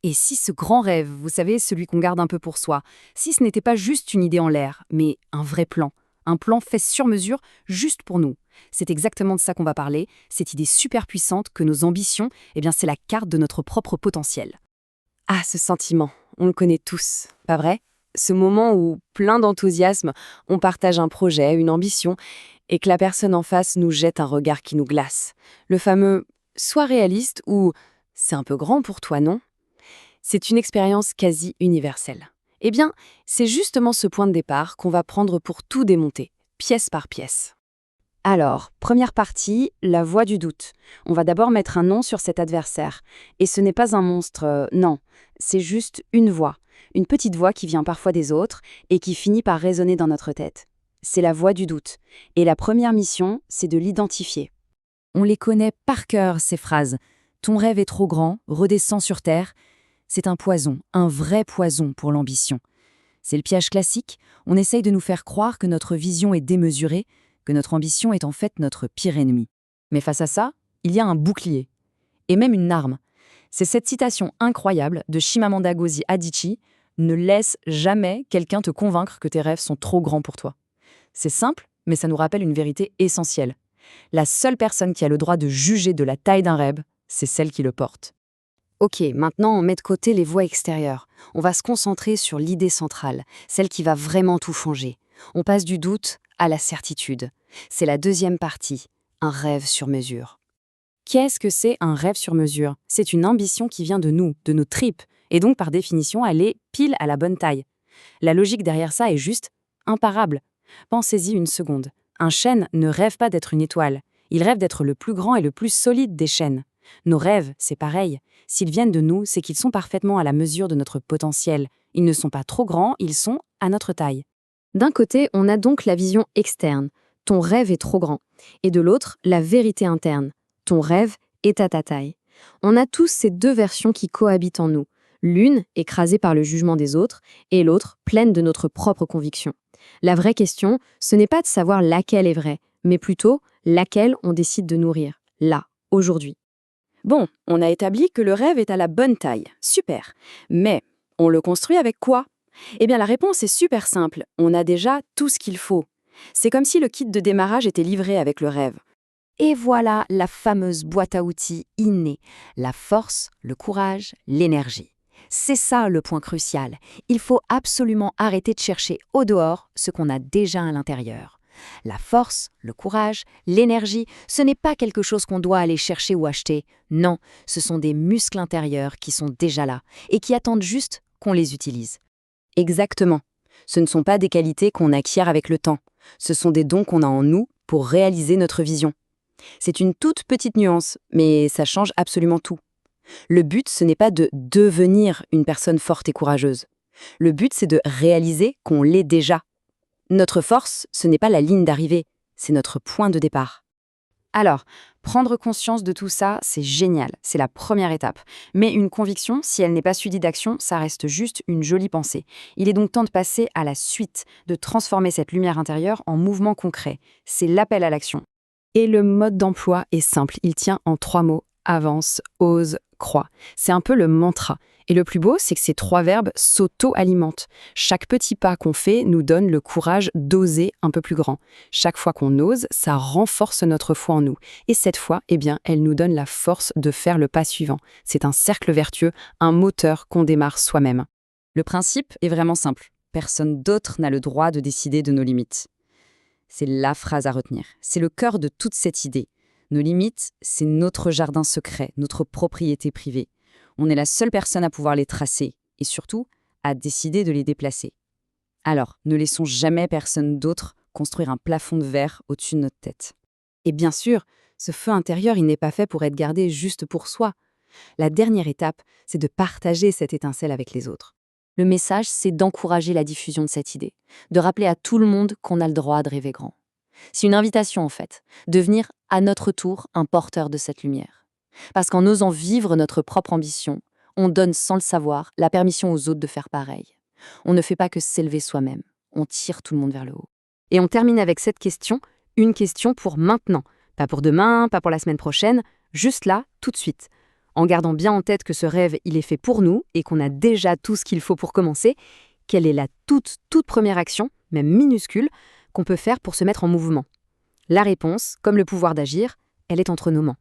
Et si ce grand rêve, vous savez, celui qu'on garde un peu pour soi, si ce n'était pas juste une idée en l'air, mais un vrai plan, un plan fait sur mesure, juste pour nous. C'est exactement de ça qu'on va parler, cette idée super puissante que nos ambitions, c'est la carte de notre propre potentiel. Ah, ce sentiment, on le connaît tous, pas vrai? Ce moment où, plein d'enthousiasme, on partage un projet, une ambition, et que la personne en face nous jette un regard qui nous glace. Le fameux «sois réaliste» ou «c'est un peu grand pour toi, non?» C'est une expérience quasi universelle. Eh bien, c'est justement ce point de départ qu'on va prendre pour tout démonter, pièce par pièce. Alors, première partie, la voix du doute. On va d'abord mettre un nom sur cet adversaire. Et ce n'est pas un monstre, non. C'est juste une voix. Une petite voix qui vient parfois des autres et qui finit par résonner dans notre tête. C'est la voix du doute. Et la première mission, c'est de l'identifier. On les connaît par cœur, ces phrases. Ton rêve est trop grand, redescends sur terre. C'est un poison, un vrai poison pour l'ambition. C'est le piège classique, on essaye de nous faire croire que notre vision est démesurée, que notre ambition est en fait notre pire ennemi. Mais face à ça, il y a un bouclier, et même une arme. C'est cette citation incroyable de Chimamanda Ngozi Adichie: « Ne laisse jamais quelqu'un te convaincre que tes rêves sont trop grands pour toi. » C'est simple, mais ça nous rappelle une vérité essentielle. La seule personne qui a le droit de juger de la taille d'un rêve, c'est celle qui le porte. Ok, maintenant on met de côté les voix extérieures. On va se concentrer sur l'idée centrale, celle qui va vraiment tout changer. On passe du doute à la certitude. C'est la deuxième partie, un rêve sur mesure. Qu'est-ce que c'est un rêve sur mesure? C'est une ambition qui vient de nous, de nos tripes, et donc par définition elle est pile à la bonne taille. La logique derrière ça est juste imparable. Pensez-y une seconde. Un chêne ne rêve pas d'être une étoile. Il rêve d'être le plus grand et le plus solide des chênes. Nos rêves, c'est pareil. S'ils viennent de nous, c'est qu'ils sont parfaitement à la mesure de notre potentiel. Ils ne sont pas trop grands, ils sont à notre taille. D'un côté, on a donc la vision externe. Ton rêve est trop grand. Et de l'autre, la vérité interne. Ton rêve est à ta taille. On a tous ces deux versions qui cohabitent en nous. L'une écrasée par le jugement des autres et l'autre pleine de notre propre conviction. La vraie question, ce n'est pas de savoir laquelle est vraie, mais plutôt laquelle on décide de nourrir, là, aujourd'hui. Bon, on a établi que le rêve est à la bonne taille. Super. Mais on le construit avec quoi? Eh bien, la réponse est super simple. On a déjà tout ce qu'il faut. C'est comme si le kit de démarrage était livré avec le rêve. Et voilà la fameuse boîte à outils innée. La force, le courage, l'énergie. C'est ça le point crucial. Il faut absolument arrêter de chercher au dehors ce qu'on a déjà à l'intérieur. La force, le courage, l'énergie, ce n'est pas quelque chose qu'on doit aller chercher ou acheter. Non, ce sont des muscles intérieurs qui sont déjà là et qui attendent juste qu'on les utilise. Exactement. Ce ne sont pas des qualités qu'on acquiert avec le temps. Ce sont des dons qu'on a en nous pour réaliser notre vision. C'est une toute petite nuance, mais ça change absolument tout. Le but, ce n'est pas de devenir une personne forte et courageuse. Le but, c'est de réaliser qu'on l'est déjà. Notre force, ce n'est pas la ligne d'arrivée, c'est notre point de départ. Alors, prendre conscience de tout ça, c'est génial, c'est la première étape. Mais une conviction, si elle n'est pas suivie d'action, ça reste juste une jolie pensée. Il est donc temps de passer à la suite, de transformer cette lumière intérieure en mouvement concret. C'est l'appel à l'action. Et le mode d'emploi est simple, il tient en 3 mots: avance, ose, crois. C'est un peu le mantra. Et le plus beau, c'est que ces 3 verbes s'auto-alimentent. Chaque petit pas qu'on fait nous donne le courage d'oser un peu plus grand. Chaque fois qu'on ose, ça renforce notre foi en nous. Et cette foi, elle nous donne la force de faire le pas suivant. C'est un cercle vertueux, un moteur qu'on démarre soi-même. Le principe est vraiment simple. Personne d'autre n'a le droit de décider de nos limites. C'est la phrase à retenir. C'est le cœur de toute cette idée. Nos limites, c'est notre jardin secret, notre propriété privée. On est la seule personne à pouvoir les tracer et surtout à décider de les déplacer. Alors, ne laissons jamais personne d'autre construire un plafond de verre au-dessus de notre tête. Et bien sûr, ce feu intérieur, il n'est pas fait pour être gardé juste pour soi. La dernière étape, c'est de partager cette étincelle avec les autres. Le message, c'est d'encourager la diffusion de cette idée, de rappeler à tout le monde qu'on a le droit de rêver grand. C'est une invitation en fait, devenir à notre tour un porteur de cette lumière. Parce qu'en osant vivre notre propre ambition, on donne sans le savoir la permission aux autres de faire pareil. On ne fait pas que s'élever soi-même, on tire tout le monde vers le haut. Et on termine avec cette question, une question pour maintenant. Pas pour demain, pas pour la semaine prochaine, juste là, tout de suite. En gardant bien en tête que ce rêve, il est fait pour nous et qu'on a déjà tout ce qu'il faut pour commencer, quelle est la toute première action, même minuscule, qu'on peut faire pour se mettre en mouvement? La réponse, comme le pouvoir d'agir, elle est entre nos mains.